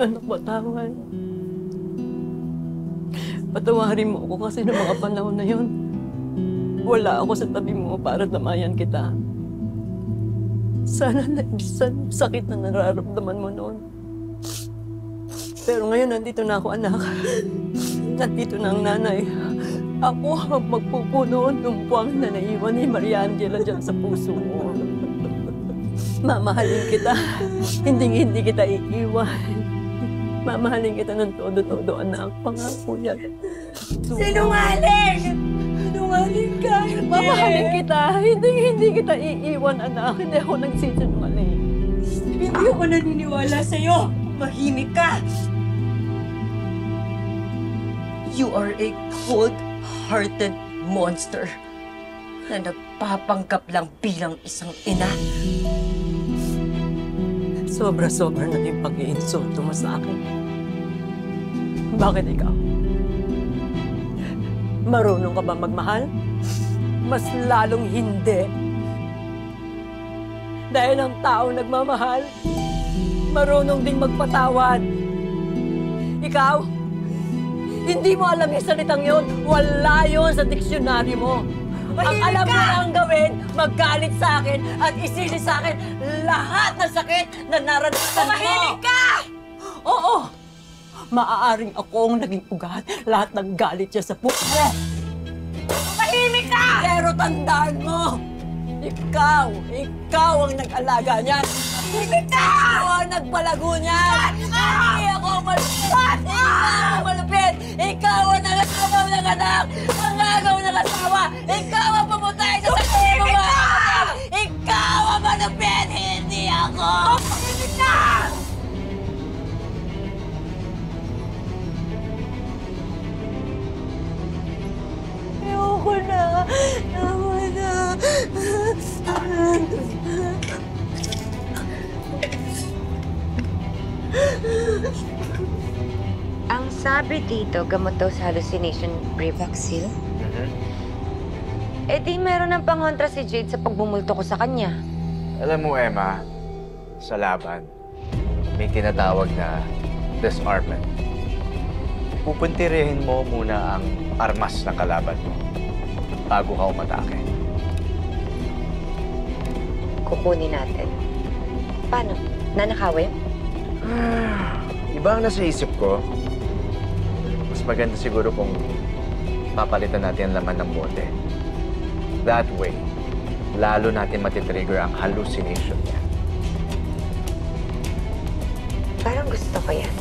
Anak, patawad. Patawarin mo ako kasi noong mga panahon na yun, wala ako sa tabi mo para tamayan kita. Sana naibisan sakit na nararamdaman mo noon. Pero ngayon, nandito na ako, anak. Nandito na ang nanay. Ako ang magpupuno ng buwang na naiwan ni Maria Angela dyan sa puso mo. Mamahalin kita. Hindi kita iiwan. Mamahalin kita ng todo-todo, anak. Pangako yan. Sinungaling! Sinungaling ka! Mamahalin kita. Hindi kita iiwan, anak. Hindi ako nagsisinungaling. Hindi ako naniniwala sa'yo. Mahimik ka! You are a cold-hearted monster na nagpapanggap lang bilang isang ina. Sobra-sobra na yung pag-iinsulto mo sa akin. Bakit ikaw? Marunong ka ba magmahal? Mas lalong hindi. Dahil ang tao nagmamahal, marunong ding magpatawad. Ikaw, hindi mo alam yung salitang yun. Wala yun sa diksyonary mo. Ang alam mo lang gawin, magalit sa akin at isili sa akin lahat ng sakit na naranasan mo. Mahimik ka! Oo. Maaaring ako ang naging ugat. Lahat ng galit niya sa puso. Mahimik ka! Pero tandaan mo, ikaw ang nag-alaga niyan. Mahimik ka! Ikaw ang nagpalago niyan. Hindi ako malupit. Ikaw ang malupit. Ikaw ang nangagaw ng anak. Nangagaw ng asawa. Ikaw ang pumutay sa sarili mo mga anak. Ikaw ang malupit. Hindi ako. Mahimik ka! Ayoko na. Ayoko na. Ang sabi dito, gamot daw sa hallucination, Privaxil. Eh di meron ng pangontra si Jade sa pagbumulto ko sa kanya. Alam mo, Emma, sa laban, may tinatawag na disarmament. Pupuntirihin mo muna ang armas ng kalaban mo bago ka umatake. Kukunin natin. Paano? Nanakawin? Iba ang nasa isip ko. Mas maganda siguro kung papalitan natin ang laman ng bote. That way, lalo natin matitrigger ang hallucination niya. Parang gusto ko yan.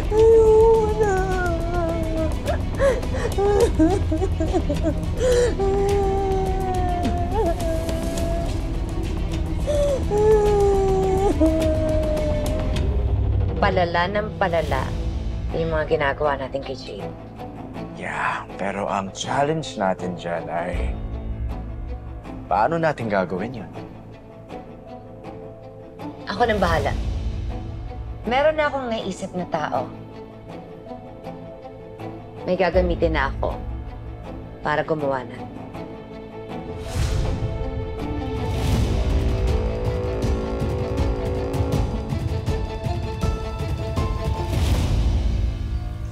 Ayoko na. Palala ng palala yung mga ginagawa natin kay Jade. Yeah, pero ang challenge natin dyan ay paano natin gagawin yun? Ako nang bahala. Meron na akong naisip na tao. May gagamitin na ako para gumawa na.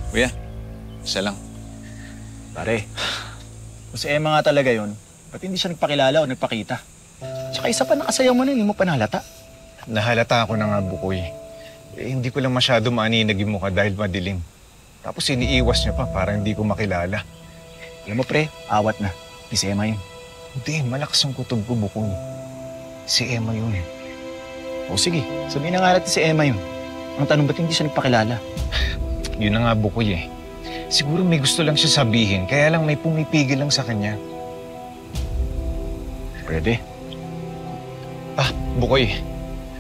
Kuya, isa lang. Pare, kung si Emma nga talaga yun, ba't hindi siya nagpakilala o nagpakita? Tsaka isa pa nakasayaw mo na, hindi mo pa nahalata. Nahalata ako na nga, Bukoy. Eh, hindi ko lang masyado maaninag yung mukha dahil madilim. Tapos iniiwas niya pa para hindi ko makilala. Alam mo pre, awat na. Di si Emma yun. Hindi, malakas ang kutob ko, Bukoy. Si Emma yun. O sige, sabihin na nga natin si Emma yun. Ang tanong, ba't hindi siya nagpakilala? Yun na nga, Bukoy eh. Siguro may gusto lang siya sabihin, kaya lang may pumipigil lang sa kanya. Pwede. Bukoy,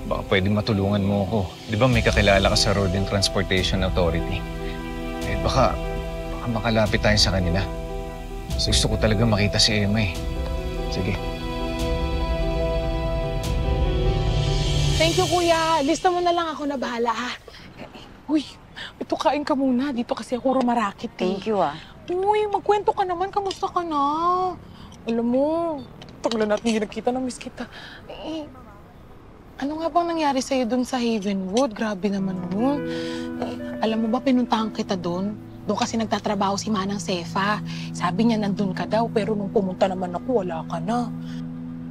baka pwede matulungan mo ako. Di ba may kakilala ka sa Road and Transportation Authority? Eh baka makalapit tayo sa kanila. Kasi gusto ko talaga makita si Emma eh. Sige. Thank you, Kuya. Lista mo na lang ako na bahala, ha? Uy, ito kain ka muna. Dito kasi ako rumarakit, eh. Thank you, ah. Uy, magkwento ka naman. Kamusta ka na? Alam mo, tagal natin hindi nagkita, na-miss kita. Eh, ano nga bang nangyari sa'yo dun sa Havenwood? Grabe naman nun. Eh, alam mo ba, pinuntahan kita dun? Doon kasi nagtatrabaho si Manang Sefa. Sabi niya nandun ka daw, pero nung pumunta naman ako, wala ka na.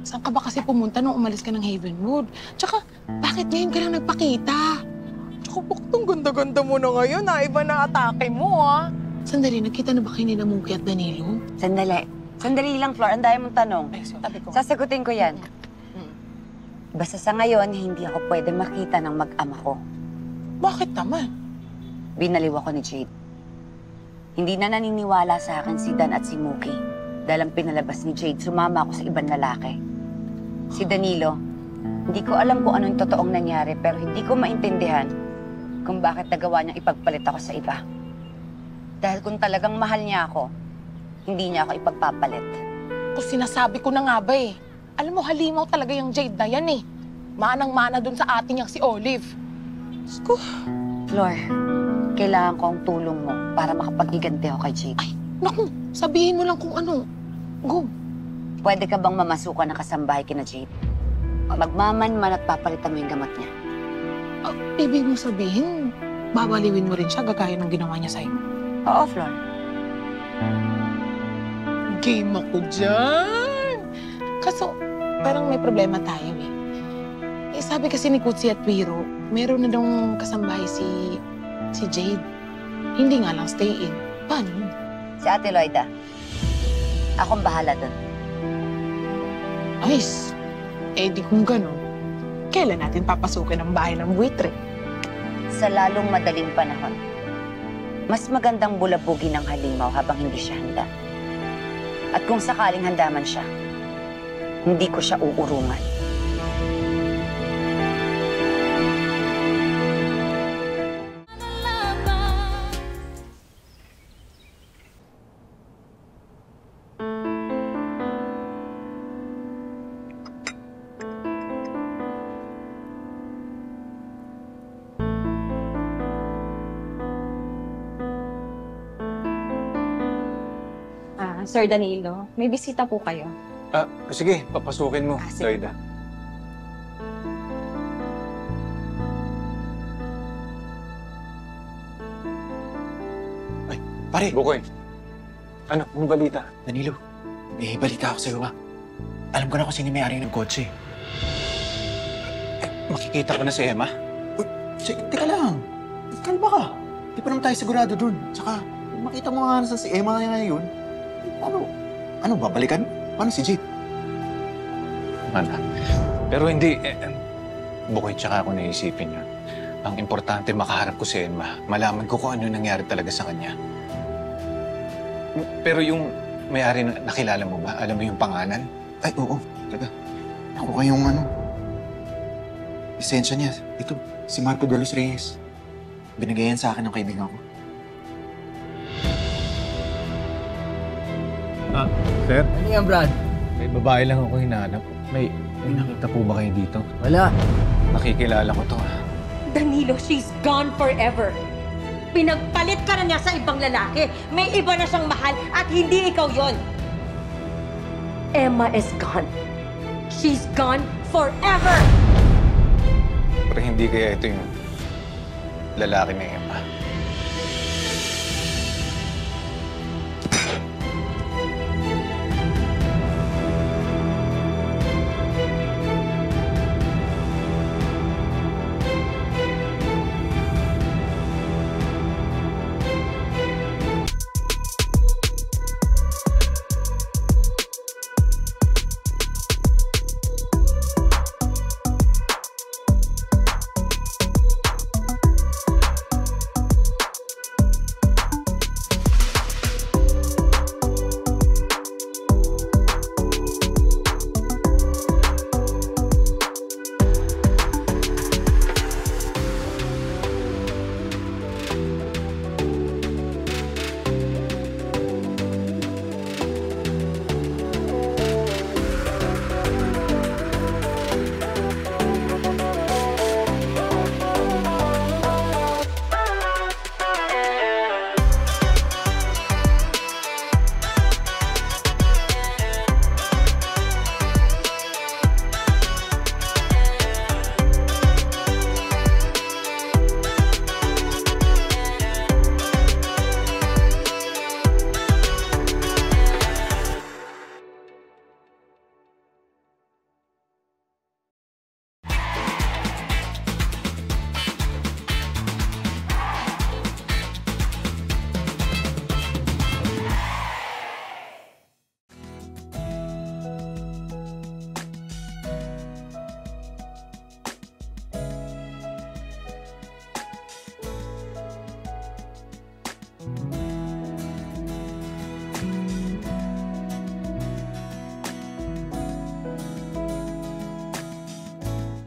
Saan ka ba kasi pumunta nung umalis ka ng Havenwood? Tsaka, bakit ngayon ka lang nagpakita? Tsaka, bakit ang ganda-ganda mo na ngayon? Iba na atake mo, ah. Sandali, nagkita na ba kayo ni Muki at Danilo? Sandali. Sandali lang, Flor. Ang dami mong tanong. Ay, sabi ko. Sasagutin ko yan. Basta sa ngayon, hindi ako pwede makita ng mag-ama ko. Bakit naman? Binaliw ako ni Jade. Hindi na naniniwala sa akin si Dan at si Muki. Dahil ang pinalabas ni Jade, sumama ako sa ibang lalaki. Si Danilo, hindi ko alam kung ano yung totoong nangyari, pero hindi ko maintindihan kung bakit nagawa niyang ipagpalit ako sa iba. Dahil kung talagang mahal niya ako, hindi niya ako ipagpapalit. Kung sinasabi ko na nga ba eh. Alam mo, halimaw talaga yung Jade na yan eh. Manang-mana dun sa ating yang si Olive. Diyos ko. Flor, kailangan ko ang tulong mo para makapag-iganti ako kay Jade. Ay, naku, sabihin mo lang kung ano. Go. Pwede ka bang mamasukan ng kasambahay kina Jade? Magmamanman at papalitan mo yung gamot niya. Ibig mo sabihin, babaliwin mo rin siya gagaya ng ginawa niya sa'yo. Oo, Flor. Game ako dyan. Kaso, parang may problema tayo eh. Eh, sabi kasi ni Kutsi at Wiro, meron na daw kasambahay si Jade. Hindi nga lang stay in. Paano yun? Si Ate Loida. Akong bahala dun. Ayos. Eh di kung gano'n, kailan natin papasukin ang bahay ng buitre? Sa lalong madaling panahon, mas magandang bulabugin ng halimaw habang hindi siya handa. At kung sakaling handa man siya, hindi ko siya uurungan. Sir Danilo, may bisita po kayo. Sige, papasukin mo, Sige. Loida. Ay, pare. Bukoy. Ano? Anong balita? Danilo, may balita ako sa'yo, ha? Alam ko na kung sino may-ari ng kotse. Makikita ko na si Emma. Uy, teka lang. Kalma ka. Di pa naman tayo sigurado dun. Tsaka, kung makita mo nga na si Emma ngayon, ano, babalikan? Paano si Jade? Mana. Pero hindi, Bukoy, tsaka ako naisipin yun. Ang importante, makaharap ko si Emma. Malaman ko kung ano nangyari talaga sa kanya. Pero yung may-ari na nakilala mo ba? Alam mo yung pangalan? Ay, oo. Teka. Ako kayong lisensya niya. Ito, si Marco de los Reyes. Binigay yan sa akin ng kaibigan ko. Sir? Ano yan, Brad? May babae lang ako hinahanap. May nakita po ba kayo dito? Wala. Nakikilala ko to. Danilo, she's gone forever. Pinagpalit ka na niya sa ibang lalaki. May iba na siyang mahal at hindi ikaw yon. Emma is gone. She's gone forever! Pero hindi kaya ito yung lalaki ni Emma.